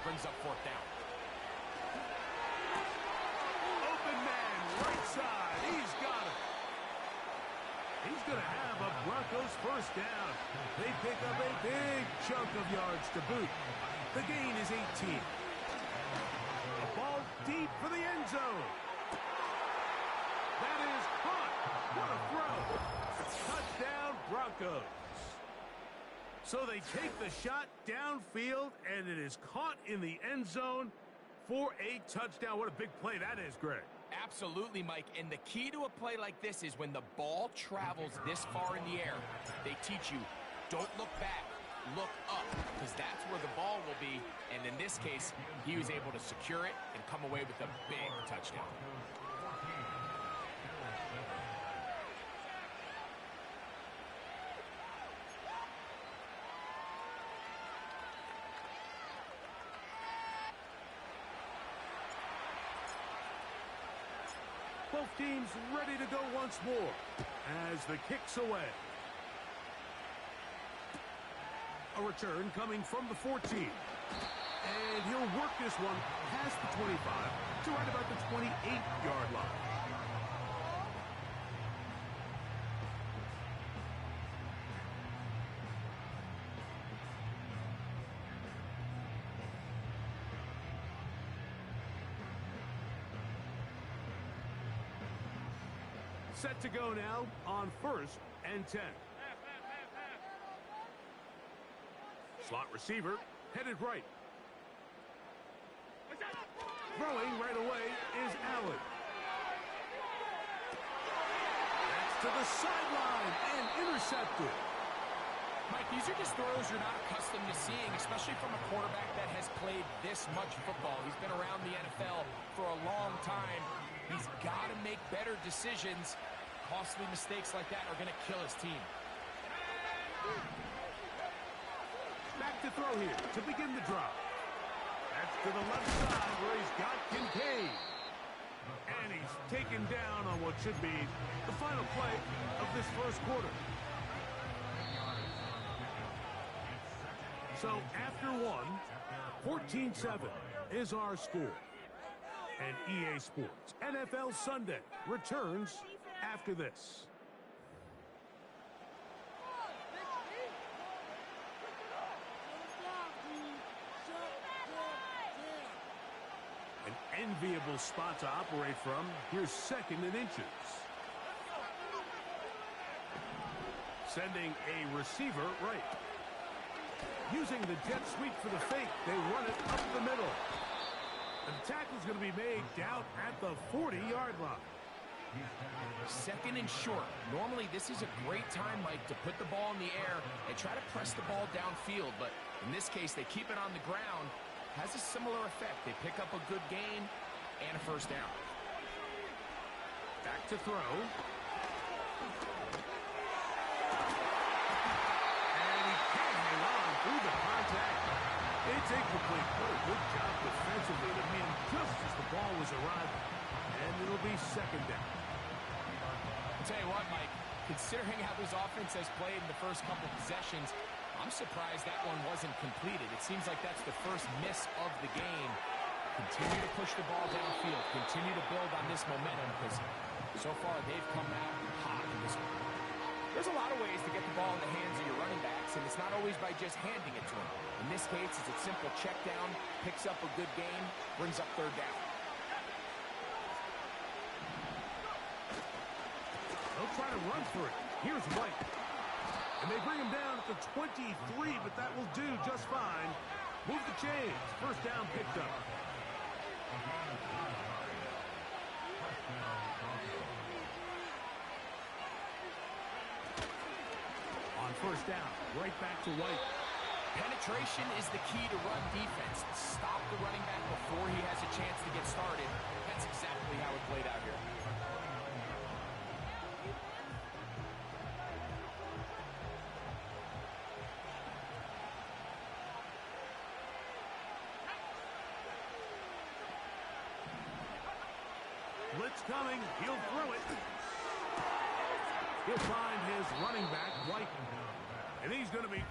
It brings up fourth down. Open man, right side. He's got it. He's going to have a Broncos first down. They pick up a big chunk of yards to boot. The gain is 18. A ball deep for the end zone. That is caught. What a throw. Touchdown, Broncos. So they take the shot downfield, and it is caught in the end zone for a touchdown. What a big play that is, Greg. Absolutely, Mike. And the key to a play like this is when the ball travels this far in the air, they teach you, don't look back, look up, because that's where the ball will be. And in this case, he was able to secure it and come away with a big touchdown. Both teams ready to go once more as the kick's away. A return coming from the 14. And he'll work this one past the 25 to right about the 28-yard line. Set to go now on 1st and 10. Slot receiver headed right. Throwing right away is Allen. That's to the sideline and intercepted. Mike, these are just throws you're not accustomed to seeing, especially from a quarterback that has played this much football. He's been around the NFL for a long time. He's got to make better decisions. Costly mistakes like that are going to kill his team. Back to throw here to begin the drive. That's to the left side where he's got Kincaid. And he's taken down on what should be the final play of this first quarter. So after one, 14-7 is our score. And EA Sports NFL Sunday returns after this. An enviable spot to operate from. Here's 2nd and inches. Sending a receiver right. Using the jet sweep for the fake, they run it up the middle. And the tackle's going to be made down at the 40-yard line. 2nd and short. Normally, this is a great time, Mike, to put the ball in the air and try to press the ball downfield. But in this case, they keep it on the ground. Has a similar effect. They pick up a good gain and a first down. Back to throw. Through the contact. It's incomplete. What a good job defensively to meet him just as the ball was arriving. And it'll be 2nd down. I'll tell you what, Mike, considering how this offense has played in the first couple possessions, I'm surprised that one wasn't completed. It seems like that's the first miss of the game. Continue to push the ball downfield. Continue to build on this momentum because so far they've come out hot in this one. There's a lot of ways to get the ball in the hands of your running backs, and it's not always by just handing it to them. In this case, it's a simple check down, picks up a good gain, brings up 3rd down. They'll try to run for it. Here's White. And they bring him down at the 23, but that will do just fine. Move the chains. First down picked up. On first down, right back to White. Penetration is the key to run defense. Stop the running back before he has a chance to get started. That's exactly how it played out here. Blitz coming. He'll throw it. He'll find his running back, White. And he's going to be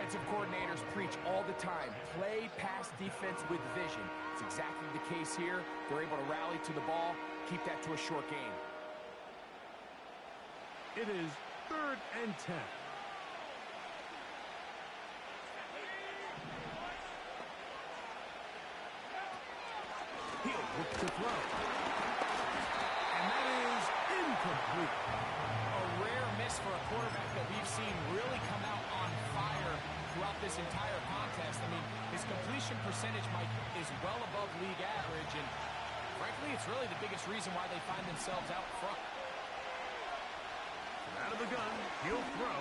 Offensive coordinators preach all the time, play pass defense with vision. It's exactly the case here. They're able to rally to the ball, keep that to a short game. It is 3rd and 10. He'll look to throw. And that is incomplete. A rare miss for a quarterback that we've seen really come out on fire throughout this entire contest. I mean, his completion percentage, Mike, is well above league average, and frankly, it's really the biggest reason why they find themselves out front. Out of the gun, he'll throw.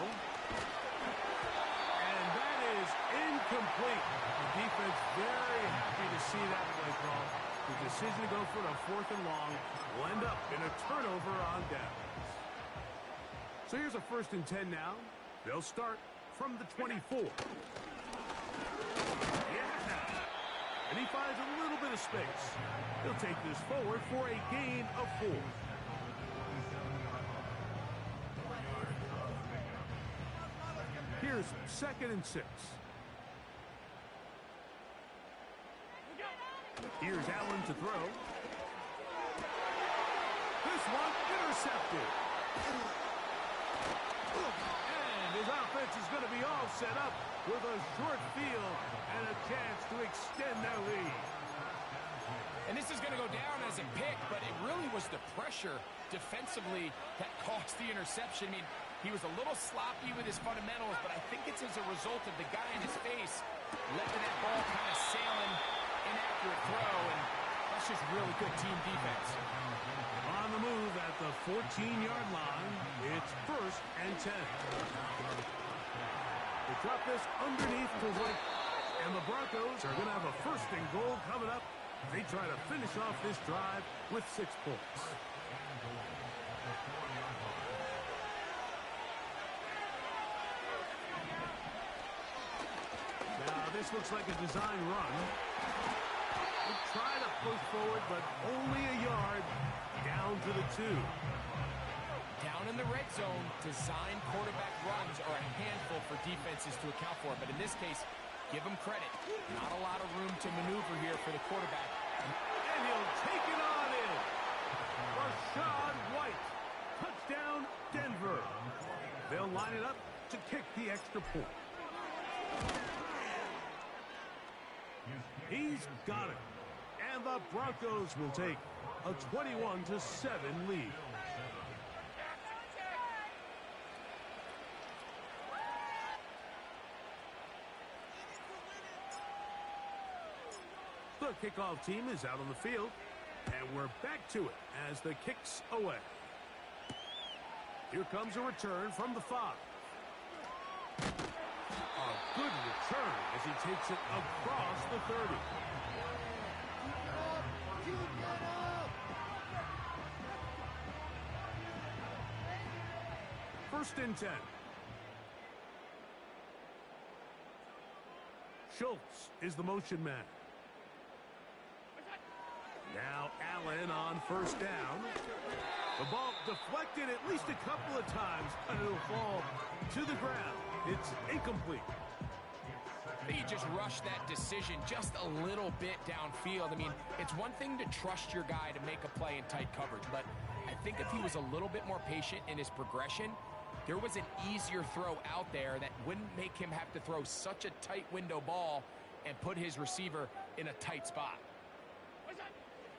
And that is incomplete. The defense very happy to see that play call. The decision to go for it on 4th and long will end up in a turnover on downs. So here's a 1st and 10 now. They'll start from the 24. Yeah! And he finds a little bit of space. He'll take this forward for a gain of 4. Here's 2nd and 6. Here's Allen to throw. This one intercepted. And his offense is going to be all set up with a short field and a chance to extend their lead. And this is going to go down as a pick, but it really was the pressure defensively that caused the interception. I mean, he was a little sloppy with his fundamentals, but I think it's as a result of the guy in his face letting that ball kind of sailing, inaccurate throw, and that's just really good team defense. On the move at the 14-yard line, it's 1st and 10. They drop this underneath to White, and the Broncos are going to have a 1st and goal coming up. They try to finish off this drive with 6 points. Now, this looks like a design run. We try to push forward, but only a yard down to the 2. Down in the red zone, design quarterback runs are a handful for defenses to account for. But in this case, give him credit. Not a lot of room to maneuver here for the quarterback. And he'll take it on in. Rashad White. Touchdown, Denver. They'll line it up to kick the extra point. He's got it. And the Broncos will take a 21-7 lead. The kickoff team is out on the field, and we're back to it as the kick's away. Here comes a return from the 5. A good return as he takes it across the 30. First and 10. Schultz is the motion man. Now Allen on 1st down. The ball deflected at least a couple of times, and it'll fall to the ground. It's incomplete. He just rushed that decision just a little bit downfield. I mean, it's one thing to trust your guy to make a play in tight coverage, but I think if he was a little bit more patient in his progression, there was an easier throw out there that wouldn't make him have to throw such a tight window ball and put his receiver in a tight spot.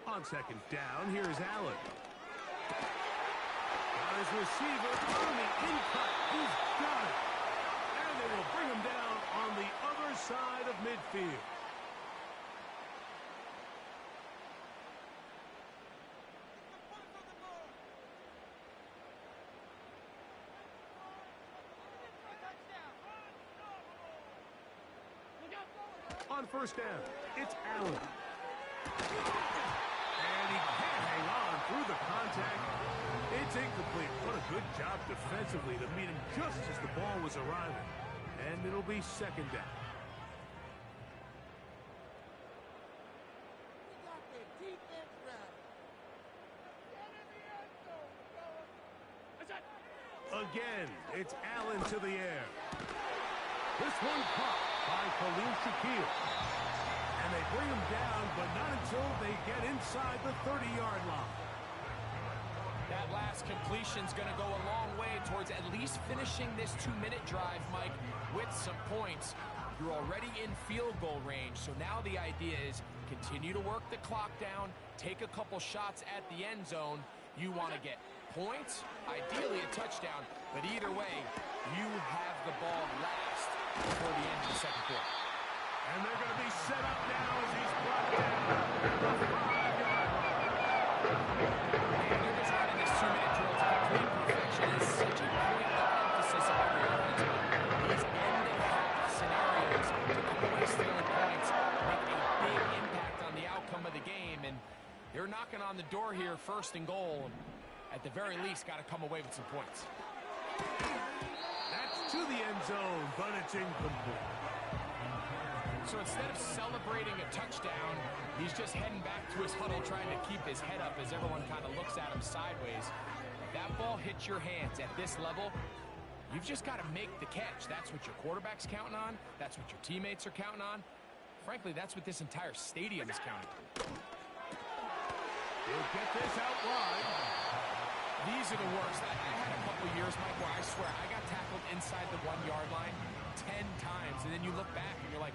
On 2nd down, here's Allen. Got his receiver on the in-cut. He's got it. And they will bring him down on the other side of midfield. On 1st down, it's Allen. And he can't hang on through the contact. It's incomplete. What a good job defensively to meet him just as the ball was arriving. And it'll be 2nd down. Again, it's Allen to the air. This one caught by Khalil Shakir. And they bring him down, but not until they get inside the 30-yard line. That last completion's going to go a long way towards at least finishing this 2-minute drive, Mike, with some points. You're already in field goal range, so now the idea is continue to work the clock down, take a couple shots at the end zone. You want to get points, ideally a touchdown, but either way, you have the ball last before the end of the second quarter. And they're going to be set up now as he's brought down at the 5-yard line. And they're just running this 2-minute drill to complete perfection. It's such a point of emphasis on every offense. These end-of-half scenarios to come away stealing points make a big impact on the outcome of the game. And they're knocking on the door here, first and goal. At the very least, got to come away with some points. That's to the end zone, but it's incomplete. So instead of celebrating a touchdown, he's just heading back to his huddle trying to keep his head up as everyone kind of looks at him sideways. If that ball hits your hands at this level, you've just got to make the catch. That's what your quarterback's counting on. That's what your teammates are counting on. Frankly, that's what this entire stadium is counting on. He'll get this out wide. These are the worst. I had a couple of years, Mike, where I swear I got tackled inside the 1-yard line 10 times, and then you look back and you're like,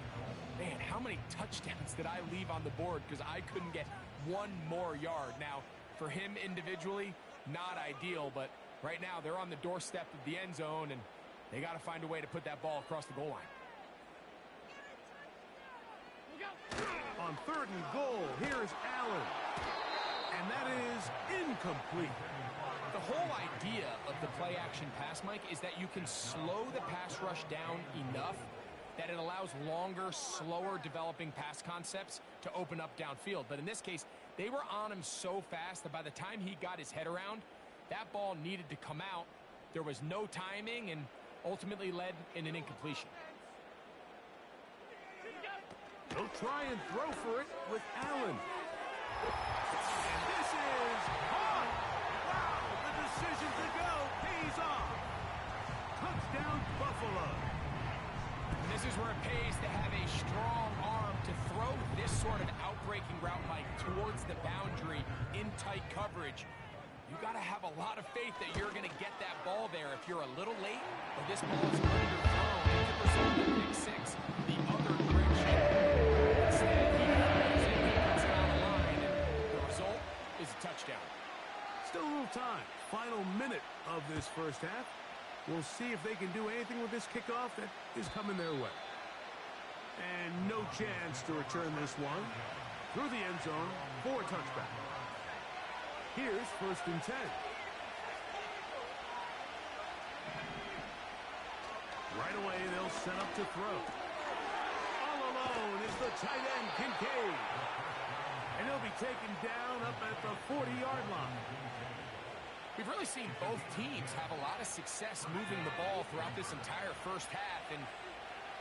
man, how many touchdowns did I leave on the board because I couldn't get one more yard? Now, for him individually, not ideal, but right now they're on the doorstep of the end zone, and they got to find a way to put that ball across the goal line. On 3rd and goal, here's Allen. And that is incomplete. The whole idea of the play-action pass, Mike, is that you can slow the pass rush down enough that it allows longer, slower developing pass concepts to open up downfield. But in this case, they were on him so fast that by the time he got his head around, that ball needed to come out. There was no timing and ultimately led in an incompletion. He'll try and throw for it with Allen. And this is caught. Wow, the decision to go pays off. Touchdown, Buffalo. And this is where it pays to have a strong arm to throw this sort of outbreaking route, Mike, towards the boundary in tight coverage. You got to have a lot of faith that you're going to get that ball there. If you're a little late or this ball is underthrown, it could result in pick six the other direction. Instead, he fires it, he puts it on the line, and the result is a touchdown. Still a little time. Final minute of this first half. We'll see if they can do anything with this kickoff that is coming their way. And no chance to return this one through the end zone for a touchback. Here's 1st and 10. Right away, they'll set up to throw. All alone is the tight end, Kincaid. And he'll be taken down up at the 40-yard line. We've really seen both teams have a lot of success moving the ball throughout this entire first half, and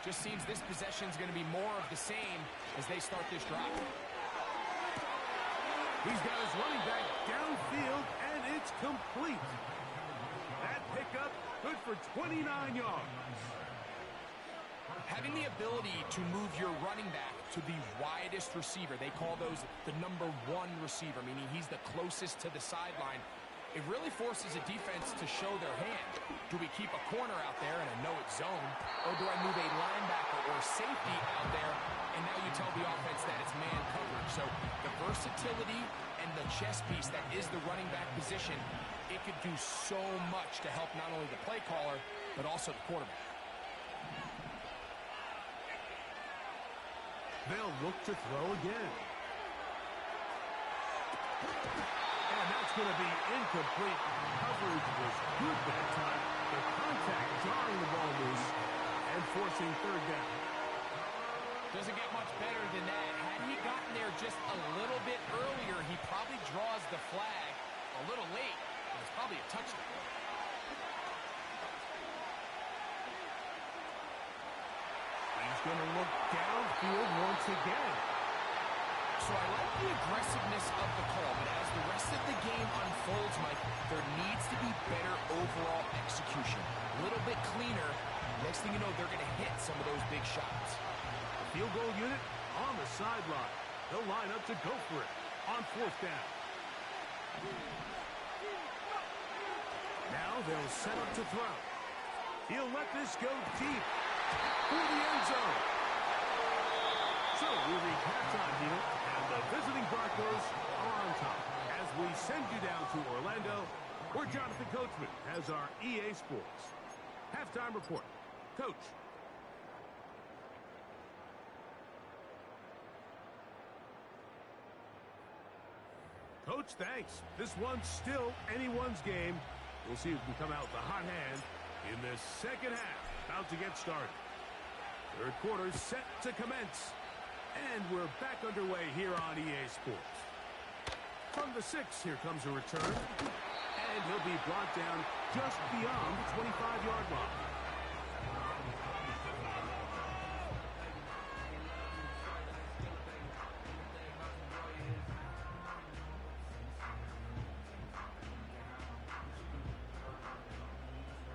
just seems this possession is going to be more of the same as they start this drive. He's got his running back downfield, and it's complete. That pickup good for 29 yards. Having the ability to move your running back to the widest receiver, they call those the number 1 receiver, meaning he's the closest to the sideline. It really forces a defense to show their hand. Do we keep a corner out there, and I know it's zone, or do I move a linebacker or safety out there, and now you tell the offense that it's man coverage? So the versatility and the chess piece that is the running back position, it could do so much to help not only the play caller, but also the quarterback. They'll look to throw again. And that's going to be incomplete. Coverage was good that time. The contact jarring the ball loose and forcing 3rd down. Doesn't get much better than that. Had he gotten there just a little bit earlier, he probably draws the flag a little late. It's probably a touchdown. He's going to look downfield once again. So I like the aggressiveness of the call, but as the rest of the game unfolds, Mike, there needs to be better overall execution. A little bit cleaner, Next thing you know, they're going to hit some of those big shots. The field goal unit on the sideline. They'll line up to go for it on 4th down. Now they'll set up to throw. He'll let this go deep for the end zone. So we reach halftime here, and the visiting Broncos are on top. As we send you down to Orlando, where Jonathan Coachman has our EA Sports halftime report. Coach. Coach, thanks. This one's still anyone's game. We'll see who can come out with a hot hand in this second half. About to get started. Third quarter set to commence. And we're back underway here on EA Sports. From the 6, here comes a return. And he'll be brought down just beyond the 25-yard line.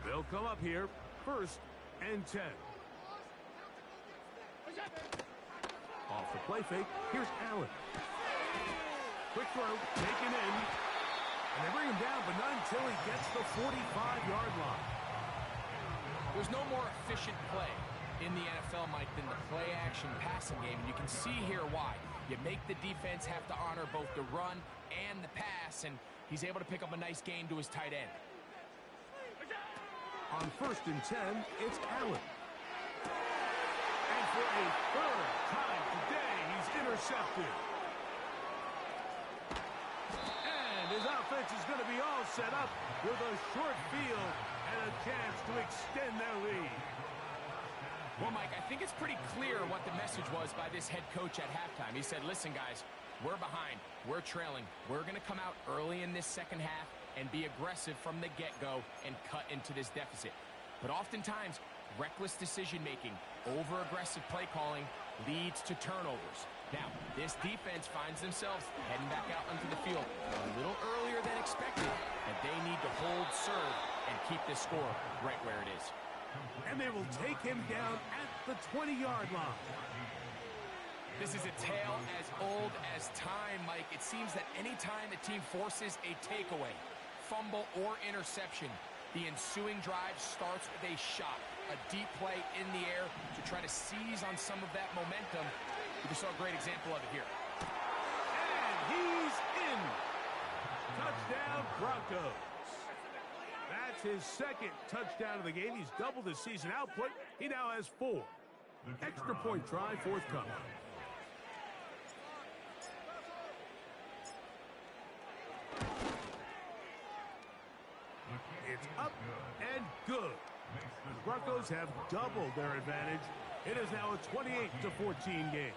They'll come up here, 1st and 10. Off the play fake, here's Allen. Quick throw, taken in. And they bring him down, but not until he gets the 45-yard line. There's no more efficient play in the NFL, Mike, than the play-action passing game. And you can see here why. You make the defense have to honor both the run and the pass, and he's able to pick up a nice gain to his tight end. On 1st and 10, it's Allen. And for a 3rd time today, he's intercepted. And his offense is going to be all set up with a short field and a chance to extend their lead. Well, Mike, I think it's pretty clear what the message was by this head coach at halftime. He said, listen, guys, we're behind. We're trailing. We're going to come out early in this second half and be aggressive from the get-go and cut into this deficit. But oftentimes, reckless decision-making, over-aggressive play calling leads to turnovers. Now, this defense finds themselves heading back out onto the field a little earlier than expected, and they need to hold serve and keep this score right where it is. And they will take him down at the 20-yard line. This is a tale as old as time, Mike. It seems that any time a team forces a takeaway, fumble, or interception, the ensuing drive starts with a shot, a deep play in the air to try to seize on some of that momentum. We just saw a great example of it here. And he's in. Touchdown, Broncos. That's his 2nd touchdown of the game. He's doubled his season output. He now has 4. Extra point try forthcoming. It's up and good. The Broncos have doubled their advantage. It is now a 28-14 game.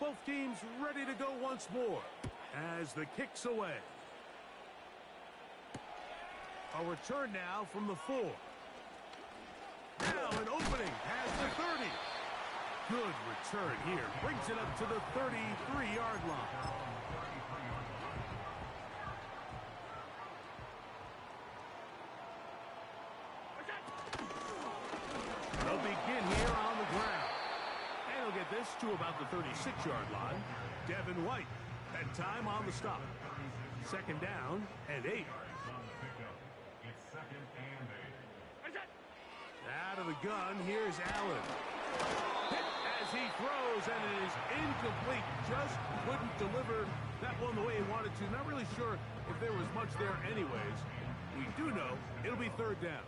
Both teams ready to go once more as the kick's away. A return now from the 4. Now an opening past the 30. Good return here. Brings it up to the 33-yard line. They'll begin here on the ground. And he'll get this to about the 36-yard line. Devin White, that time on the stop. 2nd down and 8. Out of the gun, here's Allen. Hit as he throws, and it is incomplete. Just couldn't deliver that one the way he wanted to. Not really sure if there was much there anyways. We do know it'll be 3rd down.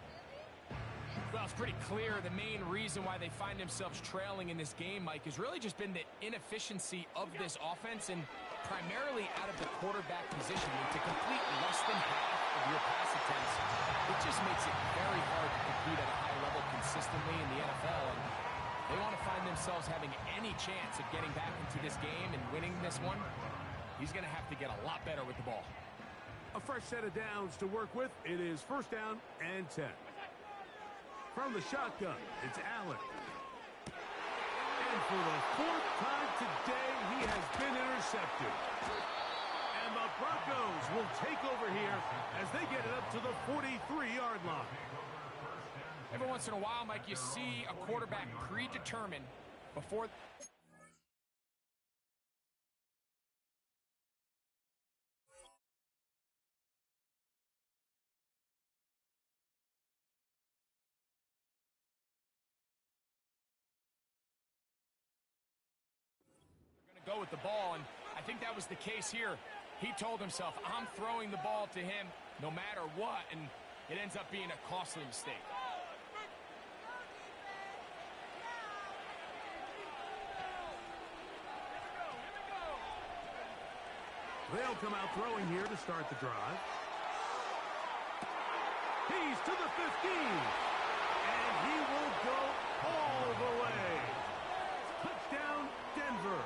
Well, it's pretty clear the main reason why they find themselves trailing in this game, Mike, has really just been the inefficiency of this offense and primarily out of the quarterback position. And to complete less than half of your pass attempts, it just makes it very hard to compete at a high level consistently in the NFL. And they want to find themselves having any chance of getting back into this game and winning this one. He's going to have to get a lot better with the ball. A fresh set of downs to work with. It is first down and 10. From the shotgun, it's Allen. And for the fourth time today, he has been intercepted. And the Broncos will take over here as they get it up to the 43-yard line. Every once in a while, Mike, you see a quarterback predetermined before... go with the ball, and I think that was the case here. He told himself, I'm throwing the ball to him no matter what, and it ends up being a costly mistake. They'll come out throwing here to start the drive. He's to the 15, and he will go all the way. Touchdown, Denver.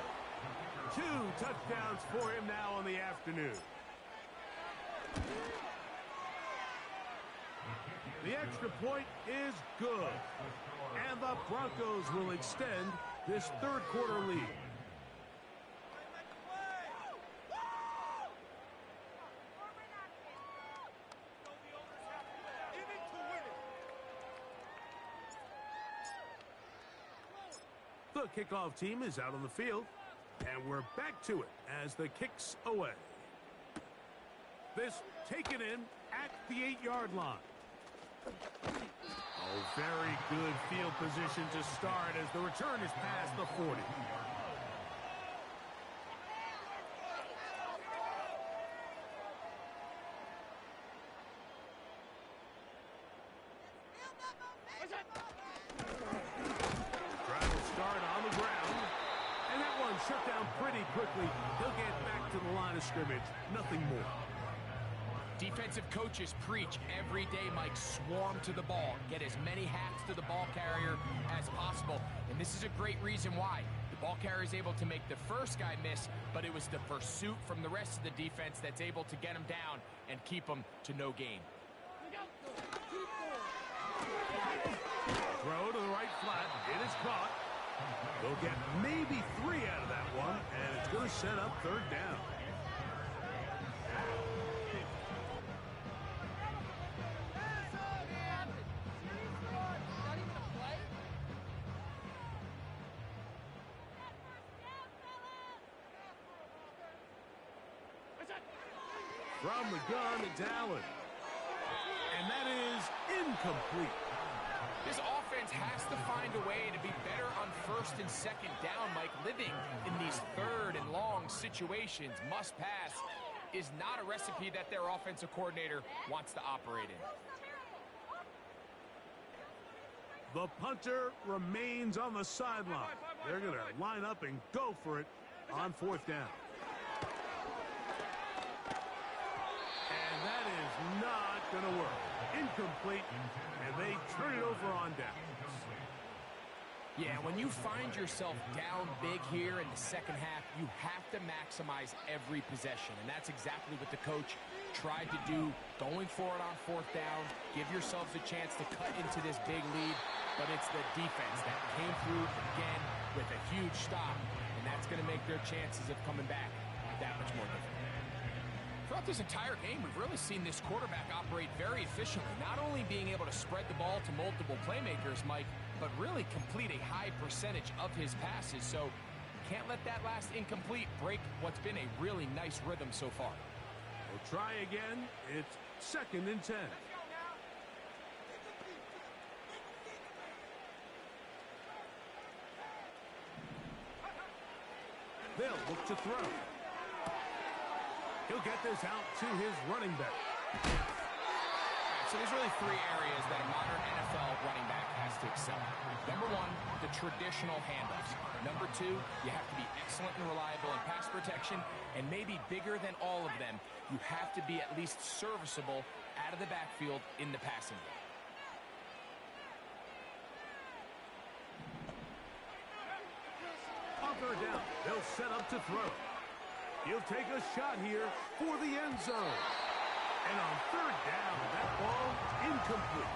2 touchdowns for him now on the afternoon. The extra point is good. And the Broncos will extend this third quarter lead. The kickoff team is out on the field. And we're back to it as the kick's away. This taken in at the 8-yard line. Oh, very good field position to start as the return is past the 40. Shut down pretty quickly. He'll get back to the line of scrimmage. Nothing more. Defensive coaches preach every day, Mike, swarm to the ball. Get as many hats to the ball carrier as possible. And this is a great reason why. The ball carrier is able to make the first guy miss, but it was the pursuit from the rest of the defense that's able to get him down and keep him to no gain. Throw to the right flat. It is caught. They'll get maybe 3 out of that one, and it's going to set up third down. From the gun, it's Allen. And that is incomplete. This offense has to find a way to be better on first and second down, Mike. Living in these third and long situations, must pass, is not a recipe that their offensive coordinator wants to operate in. The punter remains on the sideline. They're going to line up and go for it on fourth down. And that is not going to work. Incomplete, and they turn it over on downs. Yeah, when you find yourself down big here in the second half, you have to maximize every possession, and that's exactly what the coach tried to do, going for it on fourth down. Give yourselves a chance to cut into this big lead, but it's the defense that came through again with a huge stop, and that's going to make their chances of coming back that much more difficult. Throughout this entire game, we've really seen this quarterback operate very efficiently, not only being able to spread the ball to multiple playmakers, Mike, but really complete a high percentage of his passes. So can't let that last incomplete break what's been a really nice rhythm so far. We'll try again. It's second and 10. They'll look to throw. He'll get this out to his running back. So there's really 3 areas that a modern NFL running back has to excel. Number 1, the traditional handoffs. Number 2, you have to be excellent and reliable in pass protection. And maybe bigger than all of them, you have to be at least serviceable out of the backfield in the passing game. Up or down, they'll set up to throw. He'll take a shot here for the end zone. And on third down, that ball incomplete.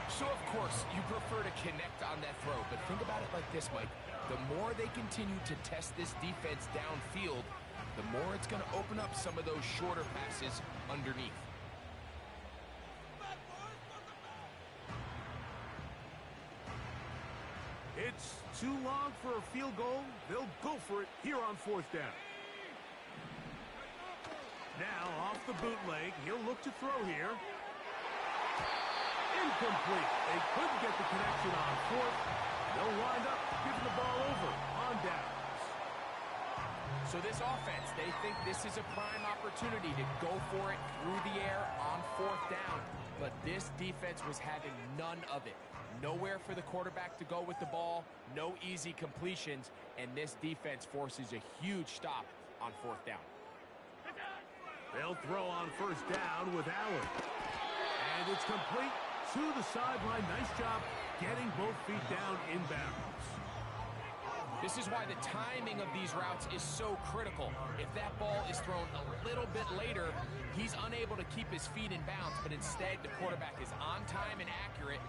So, of course, you prefer to connect on that throw, but think about it like this, Mike. The more they continue to test this defense downfield, the more it's going to open up some of those shorter passes underneath. It's too long for a field goal. They'll go for it here on fourth down. Now, off the bootleg, he'll look to throw here. Incomplete. They couldn't get the connection on fourth. They'll wind up giving the ball over on downs. So this offense, they think this is a prime opportunity to go for it through the air on fourth down. But this defense was having none of it. Nowhere for the quarterback to go with the ball, no easy completions, and this defense forces a huge stop on fourth down. They'll throw on first down with Allen. And it's complete to the sideline. Nice job getting both feet down inbounds. This is why the timing of these routes is so critical. If that ball is thrown a little bit later, he's unable to keep his feet in bounds, but instead the quarterback is on time and accurate,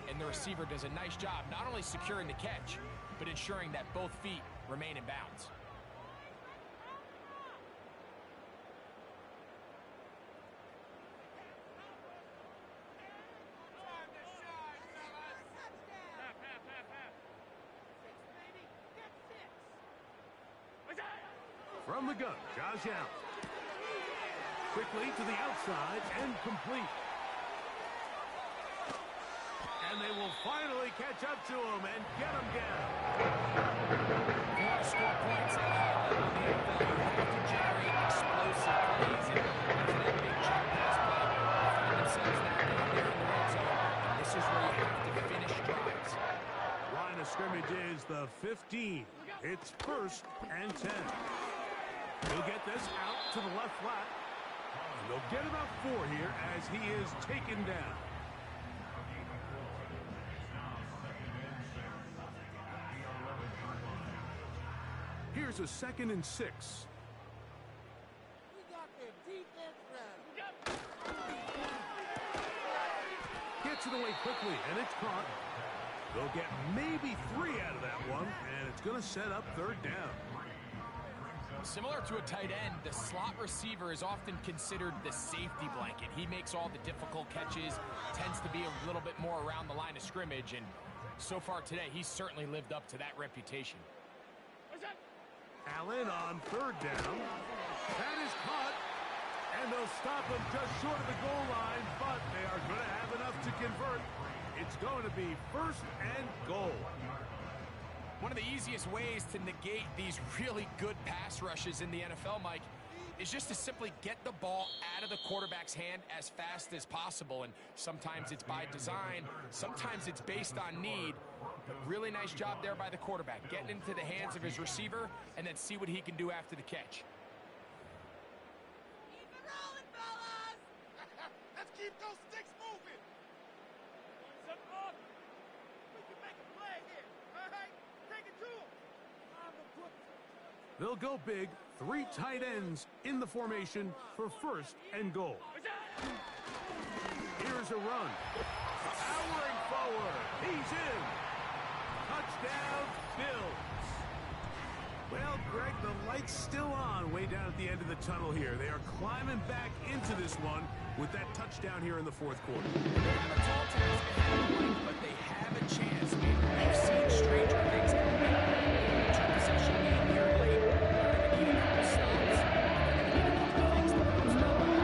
and the receiver does a nice job not only securing the catch, but ensuring that both feet remain in bounds. From the gun, Josh Allen. Quickly to the outside and complete. And they will finally catch up to him and get him down. To score points at a high level in the NFL, you have to generate explosive plays. And after that big jump pass play, they find themselves now down there in the red zone. And this is where you have to finish drives. Line of scrimmage is the 15. It's first and 10. He'll get this out to the left flat. And they'll get about 4 here as he is taken down. Here's a 2nd and 6. Gets it away quickly, and it's caught. They'll get maybe 3 out of that one, and it's going to set up third down. Similar to a tight end, the slot receiver is often considered the safety blanket. He makes all the difficult catches, tends to be a little bit more around the line of scrimmage, and so far today, he's certainly lived up to that reputation. Allen on third down. That is caught, and they'll stop him just short of the goal line, but they are going to have enough to convert. It's going to be first and goal. One of the easiest ways to negate these really good pass rushes in the NFL, Mike, is just to simply get the ball out of the quarterback's hand as fast as possible. And sometimes it's by design, sometimes it's based on need. But really nice job there by the quarterback, getting into the hands of his receiver and then see what he can do after the catch. Keep it rolling, fellas! Let's keep those sticks moving! We can make a play here, all right? Take it to him! They'll go big, 3 tight ends in the formation for first and goal. Here's a run. Powering forward. He's in. Touchdown, Bills. Well, Greg, the light's still on way down at the end of the tunnel here. They are climbing back into this one with that touchdown here in the fourth quarter. They have a tall task ahead of them, but they have a chance. We've seen stranger things happen. Two-possession game here late. They're going to need a couple stops. They're going to need a couple things to put themselves back.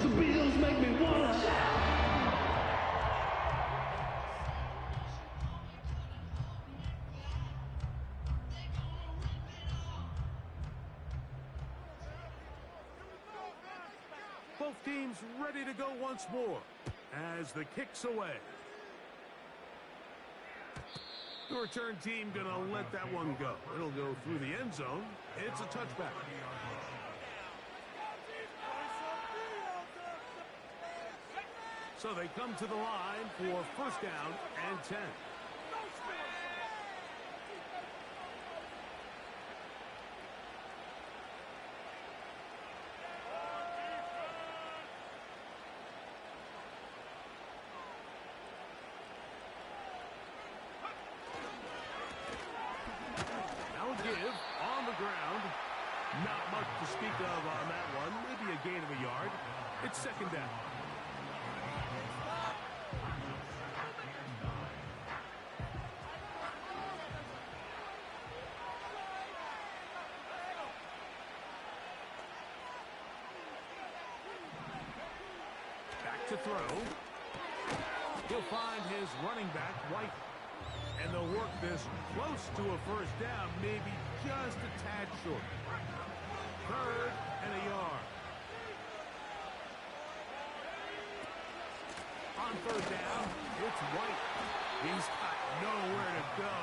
The Bills make me wanna shout. Both teams ready to go once more as the kick's away. The return team going to let that one go. It'll go through the end zone. It's a touchback. So they come to the line for first down and 10. to speak of on that one. Maybe a gain of a yard. It's second down. Back to throw. He'll find his running back, White. And they'll work this close to a first down, maybe just a tad short. Third and a yard. On third down, it's White. He's got nowhere to go.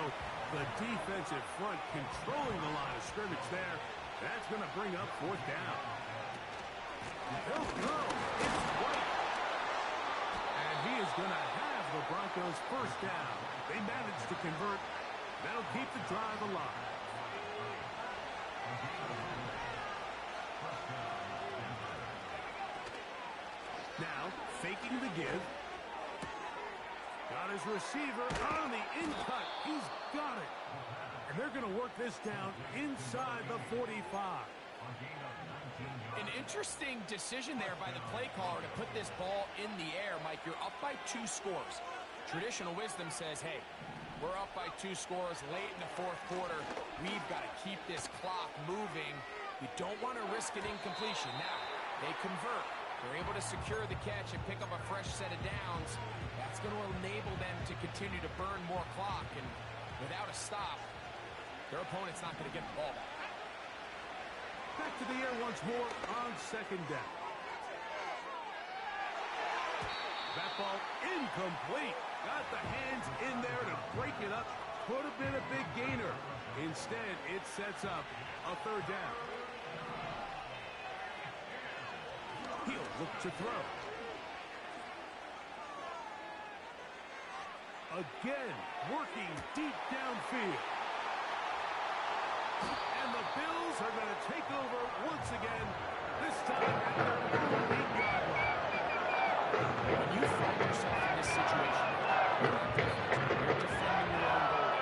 The defensive front controlling the line of scrimmage there. That's going to bring up fourth down. He'll throw. It's White. And he is going to have the Broncos first down. They managed to convert. That'll keep the drive alive. Now, faking the give. Got his receiver on the in-cut. He's got it. And they're going to work this down inside the 45. An interesting decision there by the play caller to put this ball in the air. Mike, you're up by 2 scores. Traditional wisdom says, hey, we're up by 2 scores late in the fourth quarter. We've got to keep this clock moving. We don't want to risk an incompletion. Now, they convert. They're able to secure the catch and pick up a fresh set of downs. That's going to enable them to continue to burn more clock. And without a stop, their opponent's not going to get the ball back. Back to the air once more on second down. That ball incomplete. Got the hands in there to break it up. Could have been a big gainer. Instead, it sets up a third down. He'll look to throw. Again, working deep downfield. And the Bills are going to take over once again, this time at their own 8-yard line. When you find yourself in this situation, you're on defense, you're defending your own goal.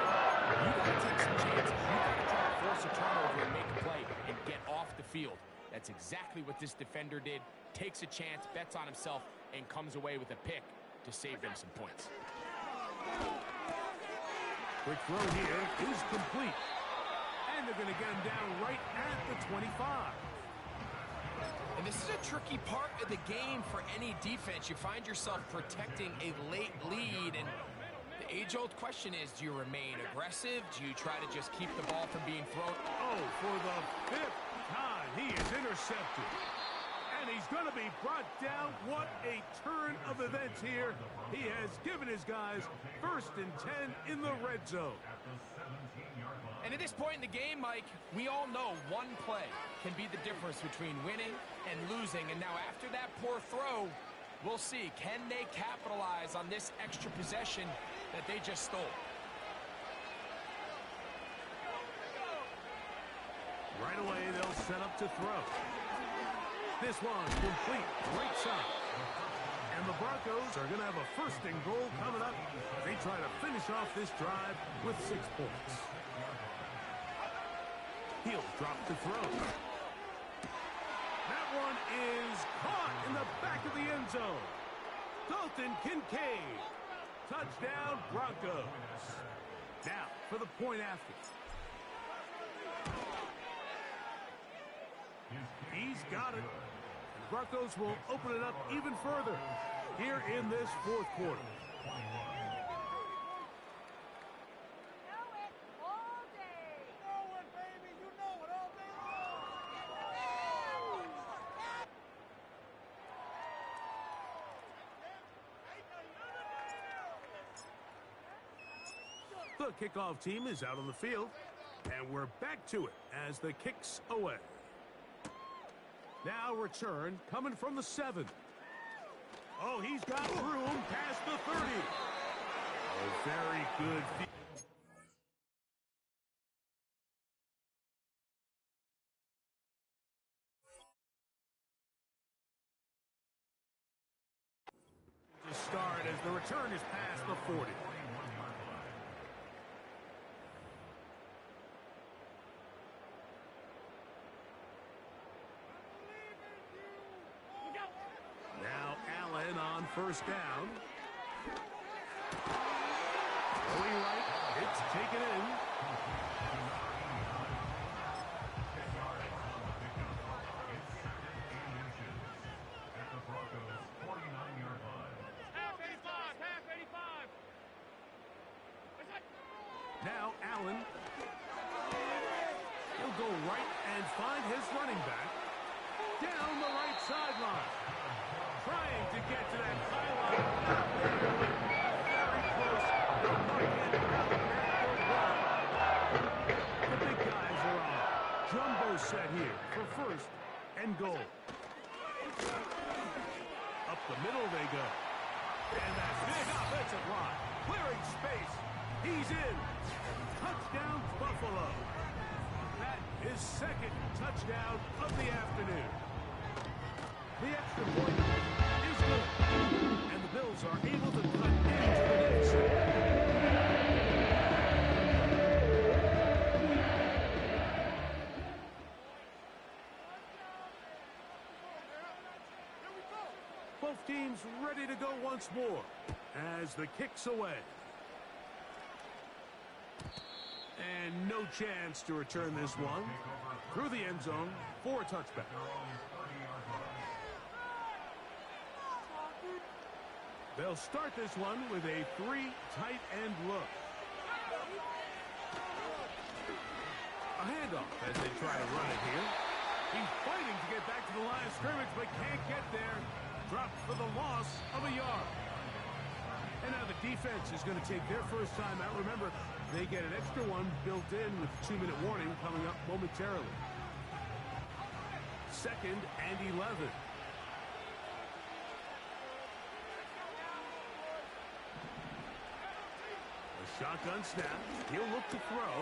You got to take some chances. You got to try to force a turnover and make a play and get off the field. That's exactly what this defender did. Takes a chance, bets on himself, and comes away with a pick to save them some points. Quick throw here is complete. And they're going to get him down right at the 25. And this is a tricky part of the game for any defense. You find yourself protecting a late lead, and the age-old question is, do you remain aggressive? Do you try to just keep the ball from being thrown? Oh, for the 5th time, he is intercepted. And he's going to be brought down. What a turn of events here. He has given his guys 1st and 10 in the red zone. And at this point in the game, Mike, we all know one play can be the difference between winning and losing. And now after that poor throw, we'll see, can they capitalize on this extra possession that they just stole? Right away, they'll set up to throw. This one complete, right side. And the Broncos are going to have a 1st and goal coming up. They try to finish off this drive with 6 points. He'll drop the throw. That one is caught in the back of the end zone. Dalton Kincaid. Touchdown, Broncos. Now, for the point after. He's got it. The Broncos will open it up even further here in this fourth quarter. The kickoff team is out on the field, and we're back to it as the kick's away. Now return coming from the 7. Oh, he's got room past the 30. Oh, very good. To start as the return is past the 40. first down. Throwing right. It's taken in. Now Allen. He'll go right and find his running back. Down the right sideline. Trying to get to that pylon. Not there, but very close. The bucket out at the 1. The big guys are on. Jumbo set here for first and goal. Up the middle they go. And that big offensive line. Clearing space. He's in. Touchdown, Buffalo. That is second touchdown of the afternoon. The extra point is good. And the Bills are able to cut into the deficit. Both teams ready to go once more as the kick's away. And no chance to return this one. Through the end zone for a touchback. They'll start this one with a 3 tight end look. A handoff as they try to run it here. He's fighting to get back to the line of scrimmage, but can't get there. Dropped for the loss of a yard. And now the defense is going to take their first time out. Remember, they get an extra one built in with 2-minute warning coming up momentarily. 2nd and 11. A shotgun snap. He'll look to throw.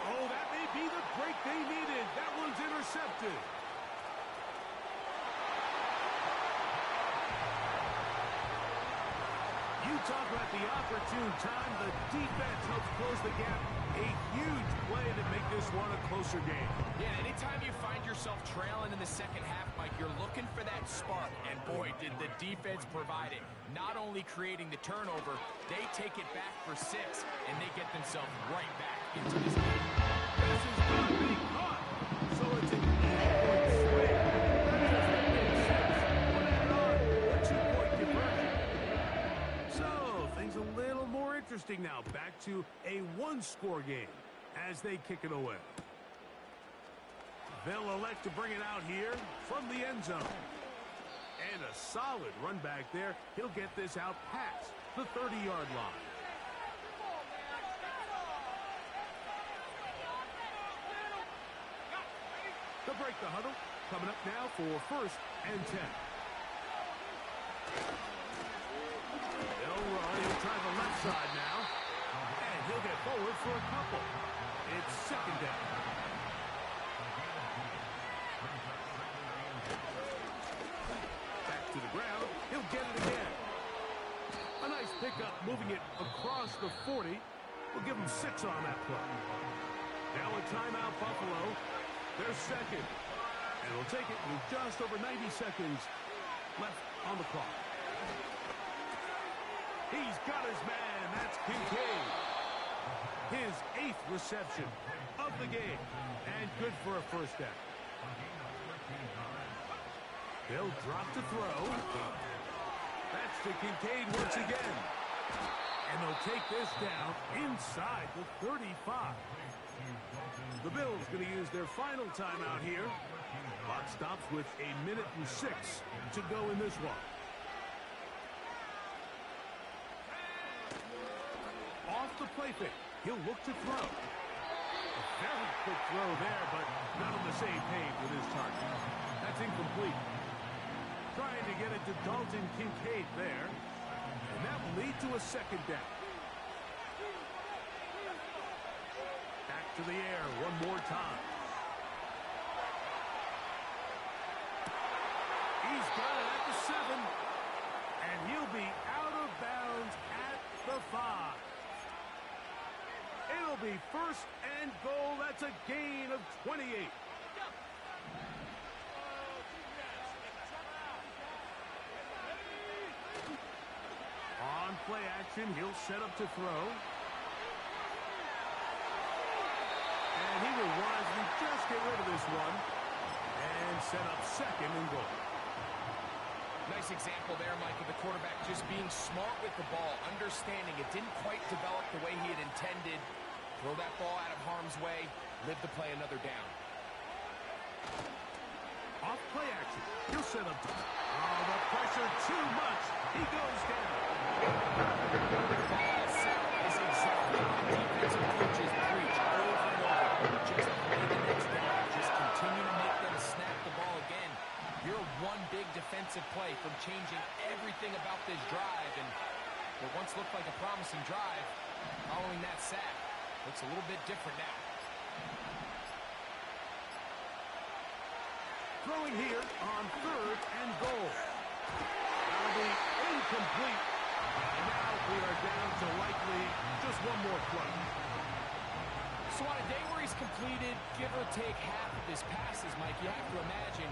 Oh, that may be the break they needed. That one's intercepted. You talk about the opportune time. The defense helps close the gap. A huge play to make this one a closer game. Yeah, anytime you find yourself trailing in the second half, Mike, you're looking for that spark. And boy, did the defense provide it. Not only creating the turnover, they take it back for 6, and they get themselves right back into this game. This is going to be caught. So it's an 8-point swing. That doesn't make sense. We'll add on a 2-point conversion. So things a little more interesting now. Back to a 1-score game as they kick it away. They'll elect to bring it out here from the end zone. And a solid run back there. He'll get this out past the 30-yard line. They'll break the huddle. Coming up now for 1st and 10. They'll run. He'll try the left side now. And he'll get forward for a couple. It's 2nd down. Back to the ground. He'll get it again. A nice pickup moving it across the 40. We'll give him 6 on that play. Now a timeout, Buffalo. They're second. And we'll take it with just over 90 seconds left on the clock. He's got his man. That's Kincaid. His 8th reception of the game. And good for a first down. They'll drop to throw. That's to Kincaid once again. And they'll take this down inside the 35. The Bills going to use their final timeout here. Clock stops with 1:06 to go in this one. Off the play fake. He'll look to throw. A very quick throw there, but not on the same page with his target. That's incomplete. Trying to get it to Dalton Kincaid there. And that will lead to a 2nd down. Back to the air one more time. He's got it at the 7. And he'll be out of bounds at the 5. It'll be 1st and goal. That's a gain of 28. play action. He'll set up to throw. And he will wisely just get rid of this one. And set up second and goal. Nice example there, Mike, of the quarterback just being smart with the ball, understanding it didn't quite develop the way he had intended. Throw that ball out of harm's way, live to play another down. Off play action. He'll set up. Oh, the pressure too much. He goes down. Ball set is exactly what defensive coaches preach over and over. Just play the next down. Just continue to make them snap the ball again. You're one big defensive play from changing everything about this drive. And what once looked like a promising drive, following that sack, looks a little bit different now. Throwing here on third and goal. That'll be incomplete. And now we are down to likely just one more play. So on a day where he's completed, give or take half of his passes, Mike, you have to imagine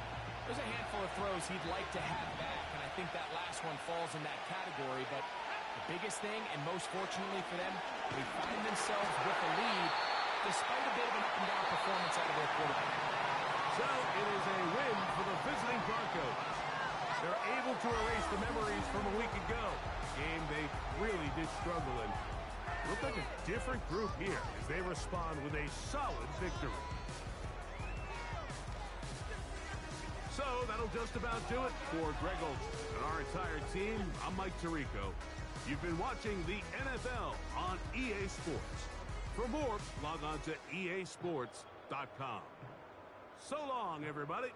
there's a handful of throws he'd like to have back, and I think that last one falls in that category. But the biggest thing, and most fortunately for them, they find themselves with a lead despite a bit of an up-and-down performance out of their quarterback. So it is a win for the visiting Broncos. They're able to erase the memories from a week ago. Game they really did struggle in. Look like a different group here as they respond with a solid victory. So that'll just about do it for Greg Olsen and our entire team. I'm Mike Tirico. You've been watching the NFL on EA Sports. For more, log on to easports.com. So long, everybody.